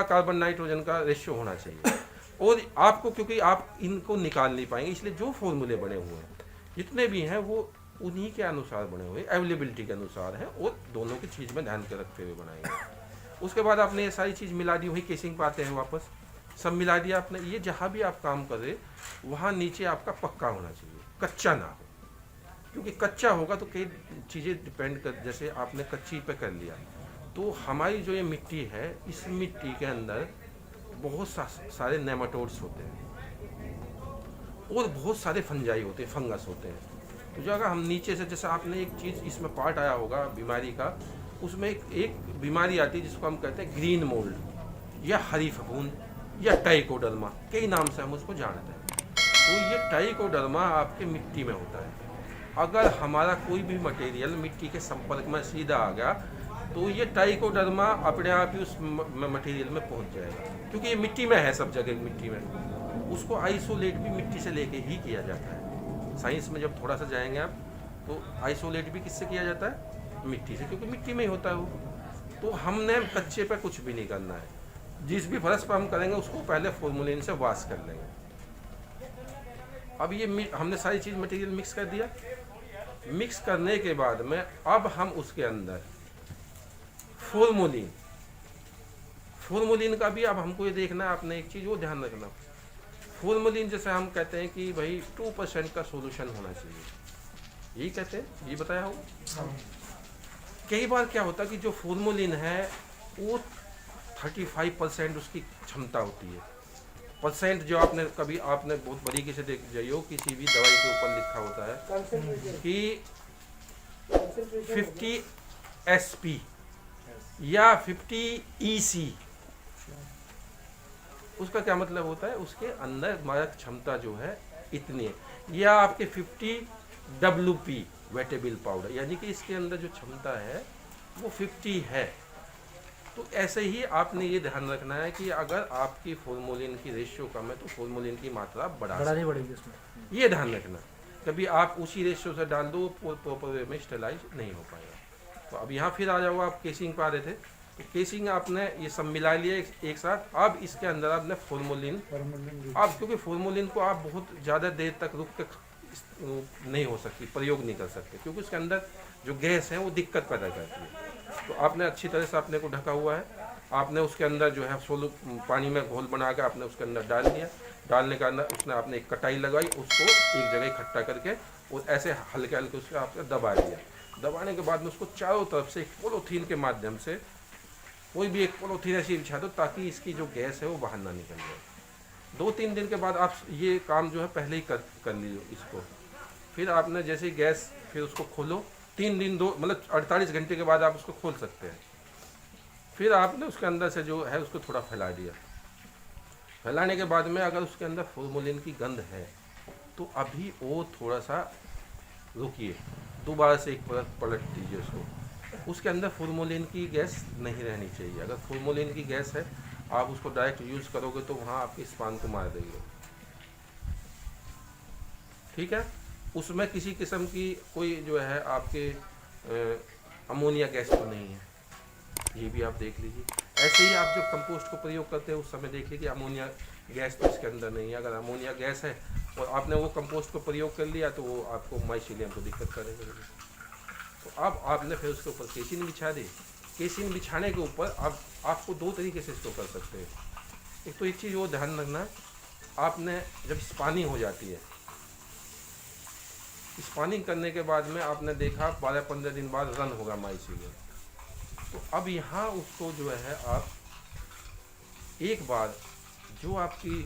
Carbon nitrogen का ratio होना चाहिए। और आपको, क्योंकि आप इनको निकाल नहीं पाएंगे, इसलिए जो फॉर्मूले बने हुए हैं जितने भी हैं वो उन्हीं के अनुसार बने हुए, अवेलेबिलिटी के अनुसार हैं, और दोनों की चीज़ में ध्यान के रखते हुए बनाएंगे। उसके बाद आपने ये सारी चीज़ मिला दी, वही केसिंग पाते हैं वापस, सब मिला दिया आपने। ये जहाँ भी आप काम कर रहे वहाँ नीचे आपका पक्का होना चाहिए, कच्चा ना हो, क्योंकि कच्चा होगा तो कई चीज़ें डिपेंड कर, जैसे आपने कच्ची पे कर लिया तो हमारी जो ये मिट्टी है, इस मिट्टी के अंदर बहुत सारे नेमाटोड्स होते हैं और बहुत सारे फंजाई होते हैं, फंगस होते हैं। तो जो अगर हम नीचे से, जैसे आपने एक चीज़ इसमें पार्ट आया होगा बीमारी का, उसमें एक बीमारी आती है जिसको हम कहते हैं ग्रीन मोल्ड या हरी फफूंद या टाइकोडर्मा, कई नाम से हम उसको जानते हैं। तो ये टाइकोडर्मा आपके मिट्टी में होता है। अगर हमारा कोई भी मटेरियल मिट्टी के संपर्क में सीधा आ गया तो ये टाइकोडर्मा अपने आप ही उस मटेरियल में पहुंच जाएगा, क्योंकि ये मिट्टी में है, सब जगह मिट्टी में। उसको आइसोलेट भी मिट्टी से लेके ही किया जाता है। साइंस में जब थोड़ा सा जाएंगे आप तो आइसोलेट भी किससे किया जाता है? मिट्टी से, क्योंकि मिट्टी में ही होता है वो। तो हमने कच्चे पे कुछ भी नहीं करना है, जिस भी फर्श पर हम करेंगे उसको पहले फॉर्मूलिन से वॉश कर लेंगे। अब ये हमने सारी चीज़ मटेरियल मिक्स कर दिया। मिक्स करने के बाद में अब हम उसके अंदर फॉर्मूलिन का भी अब हमको ये देखना है, आपने एक चीज़ वो ध्यान रखना। फॉर्मूलिन जैसे हम कहते हैं कि भाई 2% का सॉल्यूशन होना चाहिए, यही कहते हैं, ये बताया हो। कई बार क्या होता है कि जो फॉर्मूलिन है वो 35% उसकी क्षमता होती है। परसेंट जो आपने कभी आपने बहुत बारीकी से देख जाइए, किसी भी दवाई के ऊपर लिखा होता है कि 50 SP या 50 EC। उसका क्या मतलब होता है? उसके अंदर हमारा क्षमता जो है इतनी है। या आपके 50 WP वेटेबल पाउडर, यानी कि इसके अंदर जो क्षमता है वो 50 है। तो ऐसे ही आपने ये ध्यान रखना है कि अगर आपकी फॉर्मूलिन की रेशियो कम है तो फॉर्मूलिन की मात्रा बढ़ानी पड़ेगी उसमें, ये ध्यान रखना। कभी आप उसी रेशियो से डाल दो, प्रॉपर वे में स्टेलाइज नहीं हो पाएगा। तो अब यहाँ फिर आ जाओ, आप केसिंग पा रहे थे, तो केसिंग आपने ये सब मिला लिया एक साथ। अब इसके अंदर आपने फॉर्मूलिन, अब क्योंकि फॉर्मूलिन को आप बहुत ज़्यादा देर तक रुक के नहीं हो सकती, प्रयोग नहीं कर सकते, क्योंकि उसके अंदर जो गैस है वो दिक्कत पैदा करती है। तो आपने अच्छी तरह से अपने को ढका हुआ है, आपने उसके अंदर जो है पानी में घोल बना के आपने उसके अंदर डाल दिया। डालने का अंदर उसने आपने एक कटाई लगाई, उसको एक जगह इकट्ठा करके और ऐसे हल्के हल्के उसको आपने दबा दिया। दबाने के बाद में उसको चारों तरफ से एक पॉलीथीन के माध्यम से, कोई भी एक पॉलीथीन ऐसी बिछा दो ताकि इसकी जो गैस है वो बाहर ना निकल जाए। 2-3 दिन के बाद आप ये काम जो है पहले ही कर लीजिए इसको। फिर आपने जैसे गैस, फिर उसको खोलो, 3 दिन, 2 मतलब 48 घंटे के बाद आप उसको खोल सकते हैं। फिर आपने उसके अंदर से जो है उसको थोड़ा फैला दिया। फैलाने के बाद में अगर उसके अंदर फॉर्मूलिन की गंध है तो अभी वो थोड़ा सा रुकिए, दोबारा से एक पलट दीजिए उसको। उसके अंदर फॉर्मूलिन की गैस नहीं रहनी चाहिए। अगर फॉर्मूलिन की गैस है, आप उसको डायरेक्ट यूज़ करोगे तो वहाँ आपके स्पान को मार देगी, ठीक है। उसमें किसी किस्म की कोई जो है आपके अमोनिया गैस तो नहीं है, ये भी आप देख लीजिए। ऐसे ही आप जब कंपोस्ट को प्रयोग करते हैं उस समय देख लीजिए अमोनिया गैस तो इसके अंदर नहीं है। अगर अमोनिया गैस है और आपने वो कंपोस्ट को प्रयोग कर लिया तो वो आपको माइसीलियम को दिक्कत करेगा। तो अब आपने फिर उसके ऊपर केसिन बिछा दी। केसिन बिछाने के ऊपर अब आपको 2 तरीके से इसको कर सकते हैं। एक तो एक चीज़ वो ध्यान रखना, आपने जब स्पानिंग हो जाती है, स्पानिंग करने के बाद में आपने देखा 12-15 दिन बाद रन होगा माइसीलियम, तो अब यहाँ उसको जो है आप एक बार जो आपकी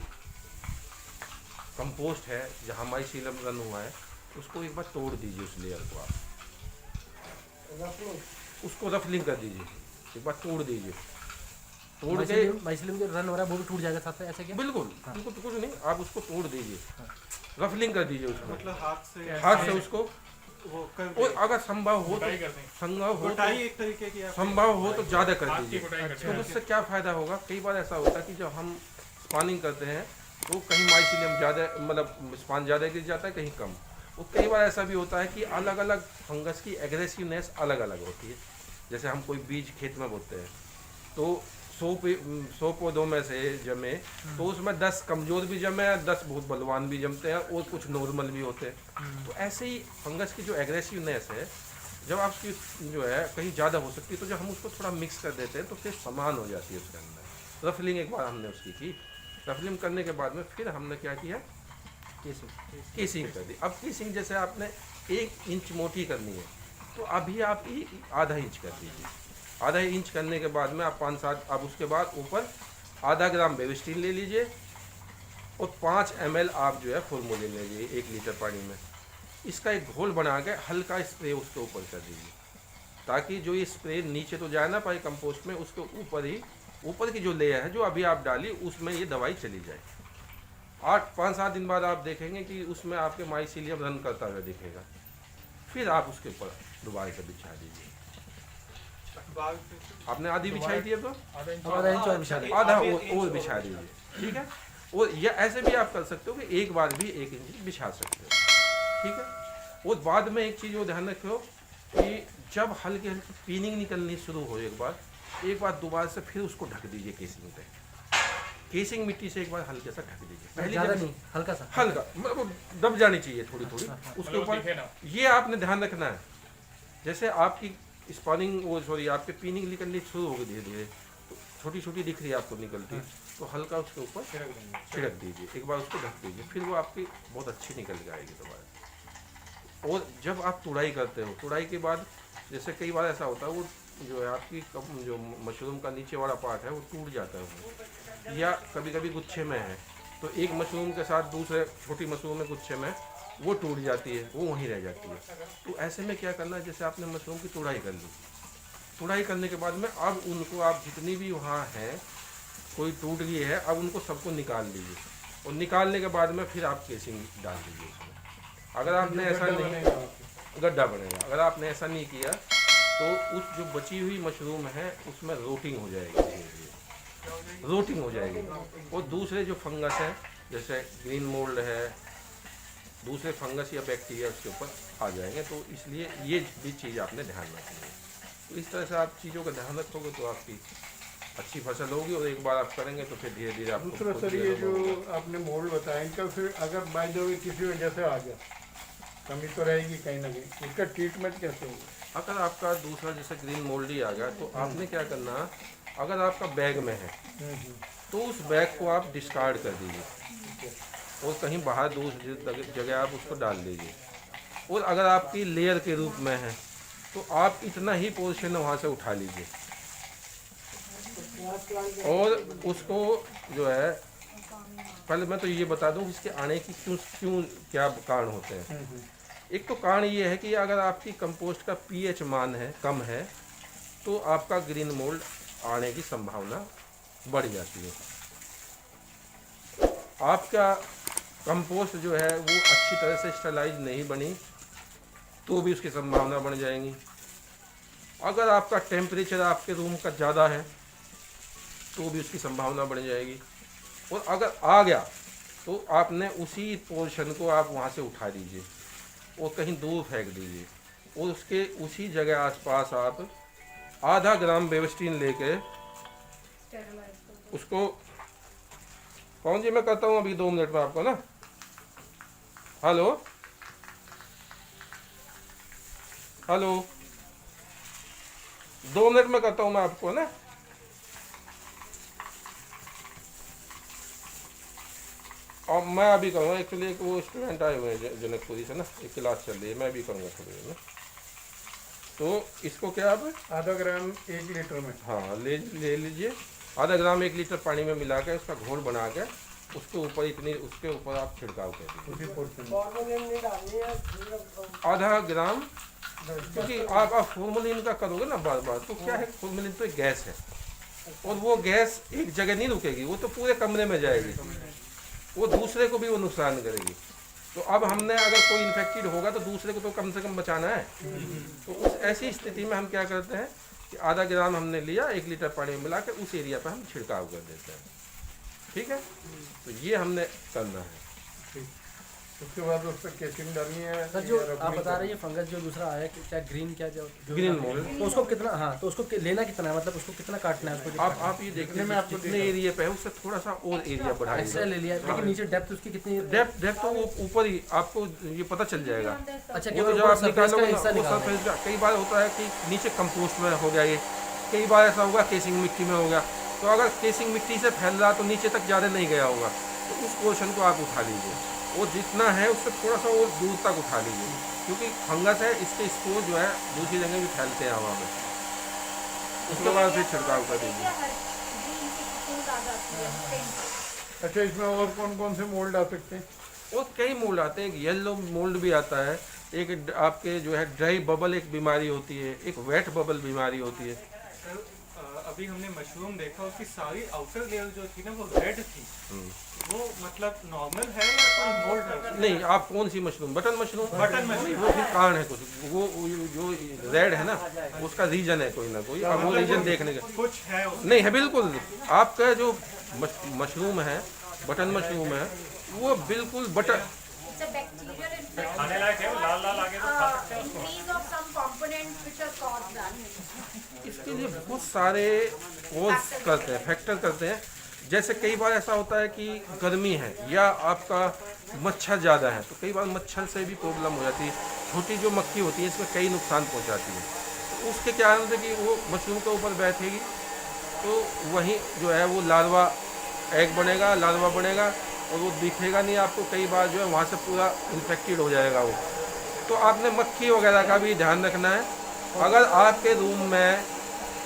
कंपोस्ट है जहाँ माइसीलियम रन हुआ है उसको एक बार तोड़ दीजिए, उस लेयर को आप उसको रफलिंग कर दीजिए, एक बार तोड़ दीजिए। तोड़ के माइसीलियम जो रन हो रहा है वो भी टूट जाएगा साथ में, ऐसे क्या? बिल्कुल बिल्कुल कुछ नहीं, आप उसको तोड़ दीजिए, रफलिंग कर दीजिए उसको, मतलब हाथ से उसको। वो कर और अगर संभव हो तो ज़्यादा कर दीजिए। तो उससे क्या फ़ायदा होगा, कई बार ऐसा होता है कि जब हम स्पानिंग करते हैं तो कहीं माइसीलियम ज़्यादा, मतलब स्पान ज़्यादा गिर जाता है, कहीं कम। और कई बार ऐसा भी होता है कि अलग अलग फंगस की एग्रेसिवनेस अलग अलग होती है। जैसे हम कोई बीज खेत में बोते हैं तो 100 पौधों में से जमे तो उसमें 10 कमज़ोर भी जमे हैं, 10 बहुत बलवान भी जमते हैं और कुछ नॉर्मल भी होते हैं। तो ऐसे ही फंगस की जो एग्रेसिवनेस है, जब आपकी जो है कहीं ज़्यादा हो सकती है, तो जब हम उसको थोड़ा मिक्स कर देते हैं तो फिर समान हो जाती है उसके अंदर। रफलिंग एक बार हमने उसकी की, रफलिंग करने के बाद में फिर हमने क्या किया, केसिंग कर दी। अब केसिंग जैसे आपने 1 इंच मोटी करनी है तो अभी आप आधा इंच कर दीजिए। आधा इंच करने के बाद में आप 5-7, अब उसके बाद ऊपर आधा ग्राम बेविस्टीन ले लीजिए और 5 ml आप जो है फॉर्मूलिन ले लीजिए 1 लीटर पानी में। इसका एक घोल बना के हल्का स्प्रे उसके ऊपर कर दीजिए, ताकि जो ये स्प्रे नीचे तो जाए ना पाए कंपोस्ट में, उसके ऊपर की जो लेयर है जो अभी आप डाली उसमें ये दवाई चली जाए। 5-7 दिन बाद आप देखेंगे कि उसमें आपके माइसीलियम रन करता हुआ दिखेगा। फिर आप उसके ऊपर दोबारा से बिछा दीजिए। आपने आधी बिछाई थी, तो आधा इंच और बिछा दें। आधा और बिछा दीजिए, ठीक है। और या ऐसे भी आप कर सकते हो कि एक बार भी 1 इंच बिछा सकते हो, ठीक है। और बाद में एक चीज़ वो ध्यान रखो कि जब हल्की हल्की पीनिंग निकलनी शुरू हो एक बार दोबारा से फिर उसको ढक दीजिए केसिंग पे। केसिंग मिट्टी से एक बार हल्के सा ढक दीजिए, पहले ज़्यादा जब नहीं, हल्का सा। हल्का मतलब दब जानी चाहिए थोड़ी थोड़ी उसके ऊपर। ये आपने ध्यान रखना है, जैसे आपकी स्पॉनिंग वो सॉरी आपके पीनिंग निकलनी शुरू होगी धीरे धीरे, तो छोटी छोटी दिख रही है आपको निकलती, तो हल्का उसके ऊपर छिड़क दीजिए, एक बार उसको ढक दीजिए, फिर वो आपकी बहुत अच्छी निकल जाएगी दोबारा। और जब आप तुड़ाई करते हो, तुड़ाई के बाद जैसे कई बार ऐसा होता है वो जो है आपकी जो मशरूम का नीचे वाला पार्ट है वो टूट जाता है वो, या कभी कभी गुच्छे में है तो एक मशरूम के साथ दूसरे छोटी मशरूम में गुच्छे में वो टूट जाती है, वो वहीं रह जाती है। तो ऐसे में क्या करना है, जैसे आपने मशरूम की तुड़ाई कर ली, तुड़ाई करने के बाद में अब उनको आप जितनी भी वहाँ हैं कोई टूट गई है, अब उनको सबको निकाल लीजिए और निकालने के बाद में फिर आप केसिंग डाल दीजिए उसमें। अगर आपने ऐसा नहीं, गड्ढा बनेगा, अगर आपने ऐसा नहीं किया तो उस जो बची हुई मशरूम है उसमें रोटिंग हो जाएगी, धीरे धीरे रोटिंग हो जाएगी। और दूसरे जो फंगस है जैसे ग्रीन मोल्ड है, दूसरे फंगस या बैक्टीरिया उसके ऊपर आ जाएंगे, तो इसलिए ये भी चीज़ आपने ध्यान रखनी है। तो इस तरह से आप चीज़ों का ध्यान रखोगे तो आपकी अच्छी फसल होगी, और एक बार आप करेंगे तो फिर धीरे धीरे आपको। दूसरा सर ये जो आपने मोल्ड बताया, इनका फिर अगर बाय द वे किसी वजह से आ गया, कमी तो रहेगी कहीं ना कहीं, इसका ट्रीटमेंट कैसे होगा? अगर आपका दूसरा जैसे ग्रीन मोल्ड ही आ गया तो आपने क्या करना, अगर आपका बैग में है तो उस बैग को आप डिस्कार्ड कर दीजिए और कहीं बाहर दूसरी जगह आप उसको डाल दीजिए। और अगर आपकी लेयर के रूप में है तो आप इतना ही पोर्शन वहाँ से उठा लीजिए और उसको जो है, पहले मैं तो ये बता दूं इसके आने की क्यों क्या कारण होते हैं। एक तो कारण ये है कि अगर आपकी कंपोस्ट का पीएच मान है कम है तो आपका ग्रीन मोल्ड आने की संभावना बढ़ जाती है। आपका कंपोस्ट जो है वो अच्छी तरह से स्टरलाइज नहीं बनी तो भी उसकी संभावना बढ़ जाएगी। अगर आपका टेम्परेचर आपके रूम का ज़्यादा है तो भी उसकी संभावना बढ़ जाएगी। और अगर आ गया तो आपने उसी पोर्शन को आप वहाँ से उठा दीजिए और कहीं दूर फेंक दीजिए और उसके उसी जगह आसपास आप आधा ग्राम बेविस्टीन लेके उसको, कौन जी मैं करता हूँ अभी 2 मिनट में आपको ना। हेलो हेलो 2 मिनट में करता हूँ मैं आपको ना। और मैं अभी करूँगा, एक्चुअली एक वो स्टूडेंट आए हुए हैं जनकपुरी से ना, एक क्लास चल रही है, मैं भी करूँगा थोड़ी देर में। तो इसको क्या आप आधा ग्राम 1 लीटर में, हाँ ले लीजिए, आधा ग्राम 1 लीटर पानी में मिला के उसका घोल बना के उसके ऊपर उसके ऊपर आप छिड़काव कर दीजिए उसी पोर्शन आधा ग्राम। क्योंकि आप फॉर्मलिन का करोगे ना बार बार तो क्या है, फॉर्मलिन तो एक गैस है और वो गैस एक जगह नहीं रुकेगी, वो तो पूरे कमरे में जाएगी, वो दूसरे को भी वो नुकसान करेगी। तो अब हमने अगर कोई इन्फेक्टेड होगा तो दूसरे को तो कम से कम बचाना है। तो उस ऐसी स्थिति में हम क्या करते हैं कि आधा ग्राम हमने लिया 1 लीटर पानी में मिला के उस एरिया पर हम छिड़काव कर देते हैं, ठीक है। तो ये हमने करना है। उसके बाद उस पर केसिंग डालनी है सर जो या आप रबड़ी बता रहे हैं फंगस जो दूसरा आया कि क्या ग्रीन क्या जो ग्रीन मोल्ड। तो उसको कितना, हाँ तो उसको लेना कितना है, मतलब उसको कितना काटना है उसको जो आप ये देखने में आप जितने एरिया पे है उससे थोड़ा सा और एरिया एक्स्ट्रा बढ़ाइए। ले लिया, लेकिन नीचे डेप्थ उसकी कितनी? डेप्थ तो वो ऊपर ही आपको ये पता चल जाएगा। अच्छा वो केवल जब आप सरफेस का निकालोगे हिस्सा ना, वो निकालना है। सरफेस का कई बार होता है कि नीचे कंपोस्ट में हो गया ये, कई बार ऐसा होगा केसिंग मिट्टी में होगा। तो अगर केसिंग मिट्टी से फैल रहा तो नीचे तक ज़्यादा नहीं गया होगा, तो उस पोर्शन को आप उठा लीजिए, वो जितना है उससे थोड़ा सा और दूर तक उठा लीजिए, क्योंकि फंगस है इसके स्पोर जो है दूसरी जगह भी फैलते हैं हवा में। उसके बाद फिर छिड़काव कर दीजिए। अच्छा, इसमें और कौन कौन से मोल्ड आ सकते हैं? और कई मोल्ड आते हैं, एक येलो मोल्ड भी आता है, एक आपके जो है ड्राई बबल एक बीमारी होती है, एक वेट बबल बीमारी होती है। सर अभी हमने मशरूम देखा, उसकी सारी आउटर लेयर जो थी ना वो रेड थी, वो मतलब नॉर्मल है या कोई मोल्ड है? नहीं, आप कौन सी mushroom? Button mushroom. Button mushroom. वो भी कारण है कुछ, वो जो रेड है ना उसका रीजन है कोई ना कोई, अब वो रीजन देखने का कुछ है उसमें? नहीं है बिल्कुल। आपका जो मशरूम है, बटन मशरूम है, वो बिल्कुल button It's a bacterial infection. खाने लायक है, लाल लाल आगे तो खा सकते हैं उसको। Increase of some components which are caused that. इसके लिए बहुत सारे कॉज करते हैं, फैक्टर करते हैं। जैसे कई बार ऐसा होता है कि गर्मी है या आपका मच्छर ज़्यादा है, तो कई बार मच्छर से भी प्रॉब्लम हो जाती है। छोटी जो मक्खी होती है इसमें कई नुकसान पहुंचाती है, तो उसके क्या कारण से कि वो मशरूम के ऊपर बैठेगी तो वहीं जो है वो लार्वा एग बनेगा, लार्वा बनेगा और वो दिखेगा नहीं आपको, कई बार जो है वहाँ से पूरा इन्फेक्टेड हो जाएगा वो। तो आपने मक्खी वगैरह का भी ध्यान रखना है। अगर आपके रूम में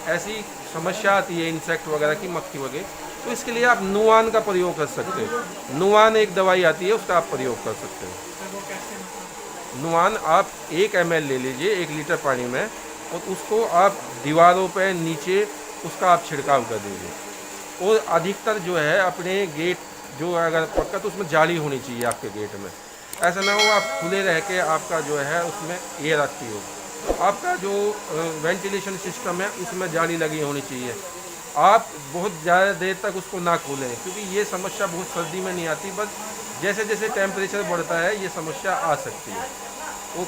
ऐसी समस्या आती है इंसेक्ट वगैरह की, मक्खी वगैरह, तो इसके लिए आप नुआन का प्रयोग कर सकते हो। नुआन एक दवाई आती है, उसका आप प्रयोग कर सकते हो। सर वो कैसे मतलब? नुआन आप 1 ml ले लीजिए 1 लीटर पानी में, और उसको आप दीवारों पे नीचे उसका आप छिड़काव कर दीजिए। और अधिकतर जो है अपने गेट जो अगर पक्का तो उसमें जाली होनी चाहिए आपके गेट में, ऐसा ना हो आप खुले रह के आपका जो है उसमें एयर आती हो। आपका जो वेंटिलेशन सिस्टम है उसमें जाली लगी होनी चाहिए। आप बहुत ज़्यादा देर तक उसको ना खोलें, क्योंकि ये समस्या बहुत सर्दी में नहीं आती, बस जैसे जैसे टेम्परेचर बढ़ता है ये समस्या आ सकती है। वो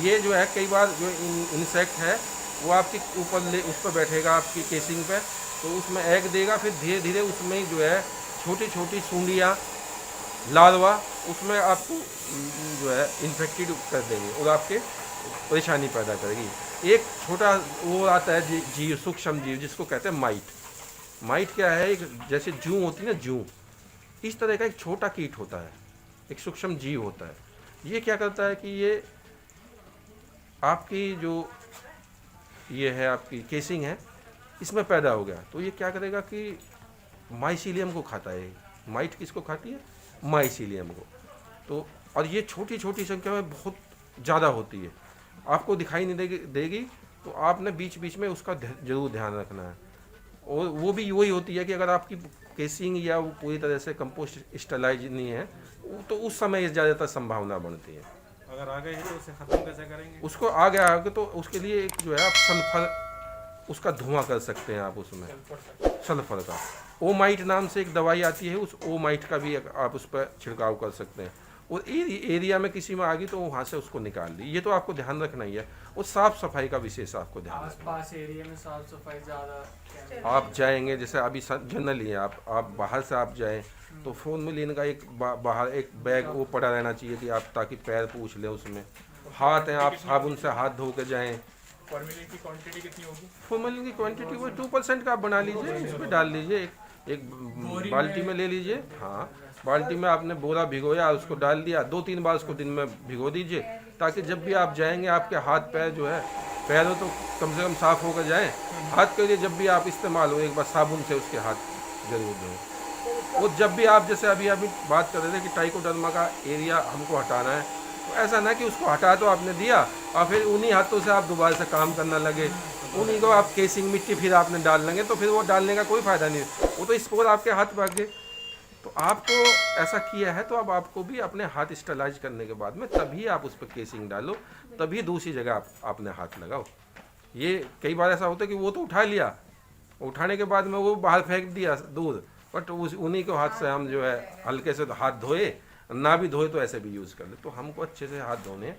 ये जो है कई बार जो इंसेक्ट है वो आपके ऊपर उस पर बैठेगा आपकी केसिंग पे, तो उसमें एग देगा, फिर धीरे धीरे उसमें जो है छोटी छोटी सूंडियाँ, लार्वा उसमें आपको जो है इन्फेक्टेड कर देंगे और आपके परेशानी पैदा करेगी। एक छोटा वो आता है जीव, सूक्ष्म जीव, जिसको कहते हैं माइट। माइट क्या है? एक जैसे जूं होती है ना, जूं, इस तरह का एक छोटा कीट होता है, एक सूक्ष्म जीव होता है। ये क्या करता है कि ये आपकी जो ये है आपकी केसिंग है इसमें पैदा हो गया, तो ये क्या करेगा कि माइसीलियम को खाता है। माइट किसको खाती है? माइसीलियम को। तो और ये छोटी छोटी संख्या में बहुत ज़्यादा होती है, आपको दिखाई नहीं देगी, तो आपने बीच बीच में उसका जरूर ध्यान रखना है। और वो भी वही होती है कि अगर आपकी केसिंग या वो पूरी तरह से कंपोस्ट स्टरलाइज नहीं है तो उस समय ज़्यादातर संभावना बनती है। अगर आ गए तो उसे खत्म कैसे करेंगे? उसको आ गया आगे तो उसके लिए एक जो है आप सल्फर, उसका धुआं कर सकते हैं आप उसमें, सल्फर का। ओमाइट नाम से एक दवाई आती है, उस ओमाइट का भी आप उस पर छिड़काव कर सकते हैं। और एरिया में किसी में आ गई तो वहाँ से उसको निकाल ली। ये तो आपको ध्यान रखना ही है। और साफ़ सफाई का विशेष आपको ध्यान रखना है। आसपास एरिया में साफ सफाई ज़्यादा आप जाएंगे जैसे अभी जनरली आप बाहर से आप जाएं तो फॉर्मेलिन का एक बाहर एक बैग वो पड़ा रहना चाहिए कि आप ताकि पैर पूछ लें उसमें। हाथ हैं, आप साबुन से हाथ धो के जाएँ। फॉर्मेलिन की क्वांटिटी कितनी होगी? फॉर्मेलिन की क्वांटिटी वो 2% का आप बना लीजिए, उसमें डाल लीजिए, एक बाल्टी में ले लीजिए। हाँ, बाल्टी में आपने बोरा भिगोया, उसको डाल दिया, 2-3 बार उसको दिन में भिगो दीजिए, ताकि जब भी आप जाएंगे आपके हाथ पैर जो है, पैरों तो कम से कम साफ़ होकर जाएं। हाथ के लिए जब भी आप इस्तेमाल हो एक बार साबुन से उसके हाथ जरूर धोएं। और जब भी आप जैसे अभी बात कर रहे थे कि ट्राइकोडर्मा का एरिया हमको हटाना है, तो ऐसा ना कि उसको हटा तो आपने दिया और फिर उन्हीं हाथों से आप दोबारा से काम करना लगे, उन्हीं को आप केसिंग मिट्टी फिर आपने डाल लेंगे, तो फिर वो डालने का कोई फ़ायदा नहीं, वो तो स्पोर आपके हाथ भाग गए। तो आपको ऐसा किया है तो अब आपको भी अपने हाथ स्टरलाइज करने के बाद में तभी आप उस पर केसिंग डालो, तभी दूसरी जगह आप अपने हाथ लगाओ। ये कई बार ऐसा होता है कि वो तो उठा लिया, उठाने के बाद में वो बाहर फेंक दिया दूर, बट उन्हीं के हाथ से हम जो है हल्के से हाथ धोए ना भी धोए तो ऐसे भी यूज़ कर ले। तो हमको अच्छे से हाथ धोने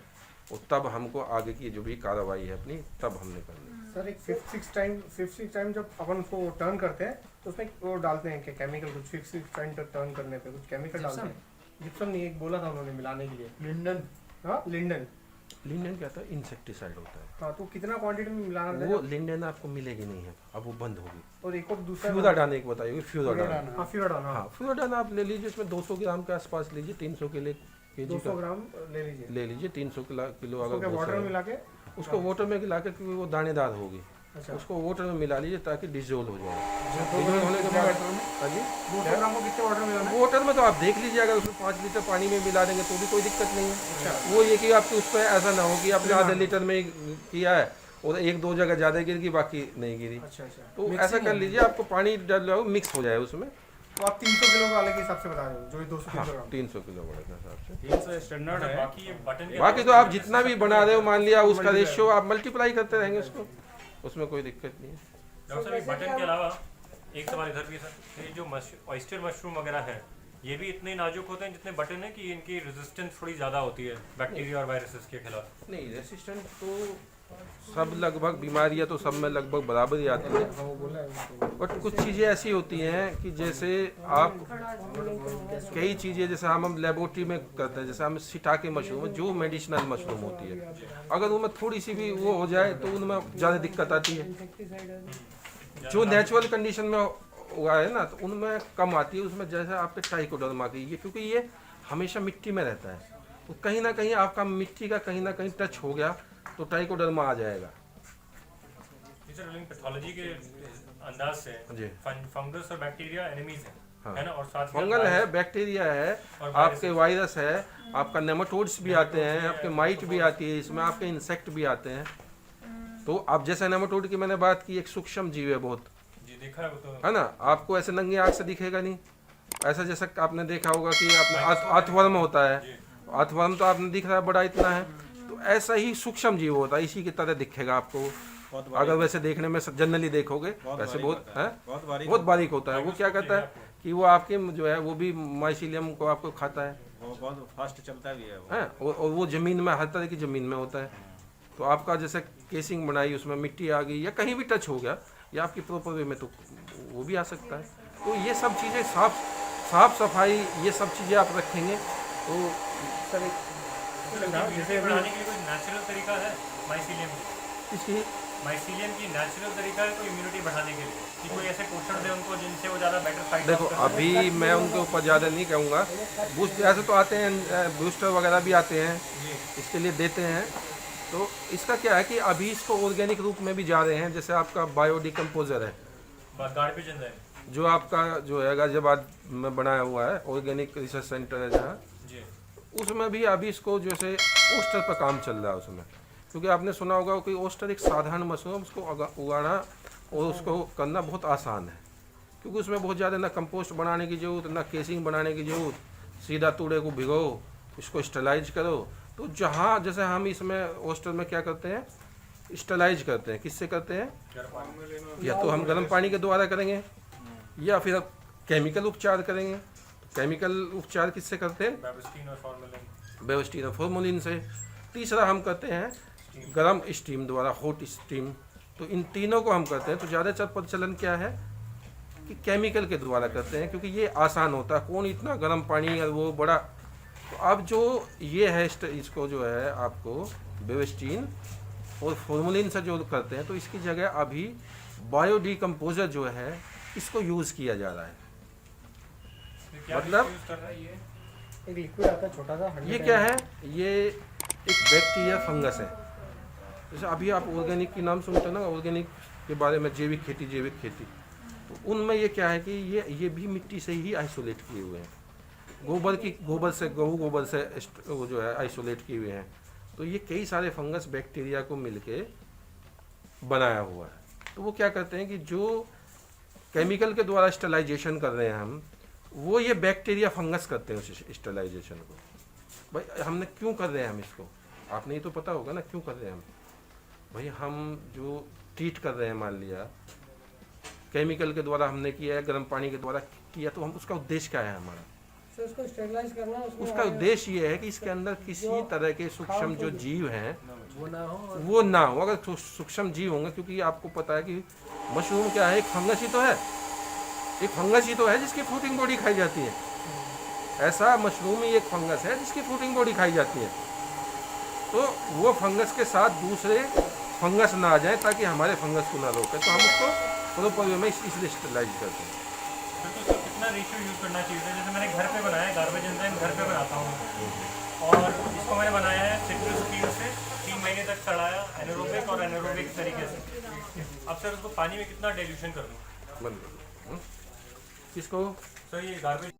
और तब हमको आगे की जो भी कार्रवाई है अपनी तब हमने करनी। सर एक फिफ्थ सिक्स टाइम जब अपन उसको टर्न करते हैं तो उसमें वो डालते हैं कि केमिकल कुछ फिफ्थ सिक्स टाइम टर्न करने पे कुछ केमिकल डालते हैं। जिप्सम नहीं, एक बोला था उन्होंने मिलाने के लिए। लिंडन हाँ लिंडन। लिंडन क्या था, इंसेक्टिसाइड होता है। हाँ तो कितना क्वांटिटी में मिलाना रहता है? वो लिंडन आपको मिलेगी नहीं है, अब वो बंद होगी। और एक और दूसरा फ्यूराडान एक बताइए, फ्यूराडान। हाँ फ्यूराडान। हाँ फ्यूराडान आप ले लीजिए, इसमें 200 ग्राम के आसपास लीजिए, 300 के लिए केजी 200 ग्राम ले लीजिए। ले लीजिए, 300 किलो उसको अगर क्या वाटर में मिला के? उसको वाटर में मिला के, क्योंकि वो दानेदार होगी, अच्छा उसको वाटर में मिला लीजिए ताकि डिजोल्व हो जाए। 200 डिजोल्व होने के बाद हाँ जी 200 ग्राम को कितने वाटर में मिलाना है? वाटर में तो आप देख लीजिए, अगर उसमें 5 लीटर पानी में मिला देंगे तो भी कोई दिक्कत नहीं है। वो ये कि आपके उस पर ऐसा ना हो कि आपने आधे लीटर में किया है और 1-2 जगह ज़्यादा गिर गई बाकी नहीं गिरी। अच्छा अच्छा। तो ऐसा कर लीजिए, आपको पानी डालो मिक्स हो जाए उसमें। तो आप 300 किलो वाले के हिसाब से बता रहे हो, जो 200 हाँ ग्राम। 300 किलो बड़े के हिसाब से। 300 स्टैंडर्ड है। बाकी ये बटन के बाकी तो आप जितना भी बना रहे हो, मान लिया उसका रेशियो आप मल्टीप्लाई करते रहेंगे उसको, उसमें कोई दिक्कत नहीं है। डॉक्टर साहब, ये बटन के अलावा एक सवाल इधर भी है सर, ये जो ऑयस्टर मशरूम वगैरह है, ये भी इतने नाजुक होते हैं जितने बटन है कि इनकी रेजिस्टेंस थोड़ी ज़्यादा होती है बैक्टीरिया और वायरसेस के खिलाफ? नहीं, रेसिस्टेंट तो सब लगभग बीमारियां तो सब में लगभग बराबर ही आती है, हाँ वो बोला है। बट कुछ चीज़ें ऐसी होती हैं कि जैसे आप कई चीज़ें जैसे हम लेबोरेटरी में करते हैं, जैसे हम शिटाके मशरूम जो मेडिसिनल मशरूम होती है, अगर उनमें थोड़ी सी भी वो हो जाए तो उनमें ज़्यादा दिक्कत आती है। जो नेचुरल कंडीशन में हुआ है ना तो उनमें कम आती है, उसमें जैसे आपके ट्राइकोडर्मा की, ये क्योंकि ये हमेशा मिट्टी में रहता है, तो कहीं ना कहीं आपका मिट्टी का कहीं ना कहीं टच हो गया तो ट्राइकोडर्मा आ जाएगा। पैथोलॉजी के अंदाज से जी। फंगस और बैक्टीरिया एनिमीज हैं, हाँ। है ना? और साथ में फंगल है, बैक्टीरिया है, और आपके वायरस है, आपका नेमाटोड्स भी आते हैं, आपके माइट भी आती है, इसमें आपके इंसेक्ट भी आते हैं। तो आप जैसे नेमाटोड की मैंने बात की, एक सूक्ष्म जीव है बहुत, जी देखा है वो तो। है ना, आपको ऐसे नंगी आँख से दिखेगा नहीं, ऐसा जैसा आपने देखा होगा कि आपने अर्थवर्म होता है, अर्थवर्म तो आपने दिख रहा है बड़ा इतना है, तो ऐसा ही सूक्ष्म जीव होता है, इसी की तरह दिखेगा आपको। अगर वैसे देखने में जनरली देखोगे वैसे बहुत बारीक होता है। वो क्या करता है कि वो आपके जो है वो भी माइसीलियम को आपको खाता है, वो बहुत फास्ट चलता भी है वो। हैं, और वो ज़मीन में हर तरह की ज़मीन में होता है। तो आपका जैसे केसिंग बनाई, उसमें मिट्टी आ गई या कहीं भी टच हो गया या आपकी प्रॉपर वे में, तो वो भी आ सकता है। तो ये सब चीज़ें साफ सफाई, ये सब चीज़ें आप रखेंगे तो सर एक जैसे बढ़ाने के लिए कोई नेचुरल तरीका है माइसीलियम इसकी माइसीलियम की नेचुरल तरीका है कोई इम्यूनिटी बढ़ाने के लिए, कि कोई ऐसे पोषण दे उनको जिनसे वो ज़्यादा बेटर फाइट? देखो अभी मैं उनके ऊपर ज़्यादा नहीं कहूँगा, बूस्ट ऐसे तो आते हैं, बूस्टर वगैरह भी आते हैं, इसके लिए देते हैं। तो इसका क्या है कि अभी इसको ऑर्गेनिक रूप में भी जा रहे हैं, जैसे आपका बायोडिकम्पोजर है गार्बेज एंजाइम जो आपका जो है गाजियाबाद में बनाया हुआ है, ऑर्गेनिक रिसर्च सेंटर है जहाँ, जी, उसमें भी अभी इसको जैसे ओस्टर पर काम चल रहा है उसमें, क्योंकि आपने सुना होगा कि ओस्टर एक साधारण मशरूम, उसको उगाना और उसको करना बहुत आसान है, क्योंकि उसमें बहुत ज़्यादा ना कंपोस्ट बनाने की ज़रूरत, ना केसिंग बनाने की ज़रूरत, सीधा तूड़े को भिगो, उसको स्टलाइज करो। तो जहाँ जैसे हम इसमें ओस्टर में क्या करते हैं, स्टलाइज करते हैं, किससे करते हैं, या तो हम गर्म पानी के द्वारा करेंगे या फिर केमिकल उपचार करेंगे। केमिकल उपचार किससे करते हैं, बेबिस्टीन और फॉर्मेलिन। बेबिस्टीन और फॉर्मेलिन से। तीसरा हम करते हैं गरम स्टीम द्वारा, हॉट स्टीम। तो इन तीनों को हम करते हैं। तो ज़्यादातर प्रचलन क्या है कि केमिकल के द्वारा करते हैं, क्योंकि ये आसान होता है, कौन इतना गर्म पानी और वो बड़ा। तो अब जो ये है इसको जो है आपको बेबिस्टीन और फॉर्मेलिन से जो करते हैं, तो इसकी जगह अभी बायोडिकम्पोजर जो है इसको यूज़ किया जा रहा है। मतलब एक लिक्विड आता है छोटा सा, 100 ये क्या है, ये एक बैक्टीरिया फंगस है। जैसे अभी आप ऑर्गेनिक की नाम सुनते हैं ना, ऑर्गेनिक के बारे में, जैविक खेती, तो उनमें ये क्या है कि ये भी मिट्टी से ही आइसोलेट किए हुए हैं, गोबर से गऊ गोबर से वो जो है आइसोलेट किए हुए हैं। तो ये कई सारे फंगस बैक्टीरिया को मिलके बनाया हुआ है। तो वो क्या करते हैं कि जो केमिकल के द्वारा स्टरलाइजेशन कर रहे हैं हम, वो ये बैक्टीरिया फंगस करते हैं उस स्टरलाइजेशन को। भाई हमने क्यों कर रहे हैं हम इसको, आपने ये तो पता होगा ना क्यों कर रहे हैं हम। भाई हम जो ट्रीट कर रहे हैं, मान लिया केमिकल के द्वारा हमने किया है, गर्म पानी के द्वारा किया, तो हम उसका उद्देश्य क्या है हमारा। तो इसको स्टेरलाइज करना उसमें उसका उद्देश्य ये है कि इसके अंदर किसी तरह के सूक्ष्म जो जीव हैं वो ना हो और वो ना हो। अगर सूक्ष्म जीव होंगे, क्योंकि आपको पता है कि मशरूम क्या है, एक फंगस ही तो है, एक फंगस ही तो है जिसकी फ्रूटिंग बॉडी खाई जाती है। ऐसा मशरूम ही एक फंगस है जिसकी फ्रूटिंग बॉडी खाई जाती है। तो वो फंगस के साथ दूसरे फंगस ना आ जाए ताकि हमारे फंगस को ना रोके, तो हम उसको प्रॉपर वे में इसलिए स्टेरलाइज करते हैं। तो उसका कितना रेशियो यूज़ करना चाहिए? जैसे मैंने घर पे बनाया है, गार्बेज एंजाइम घर पे बनाता हूँ, और इसको मैंने बनाया है सिट्रस स्टील से, 3 महीने तक सड़ाया एनारोबिक और एनारोबिक तरीके से। अब सर उसको पानी में कितना डाइल्यूशन कर दूँ? बंद कर दो। किसको? सर ये गार्बेज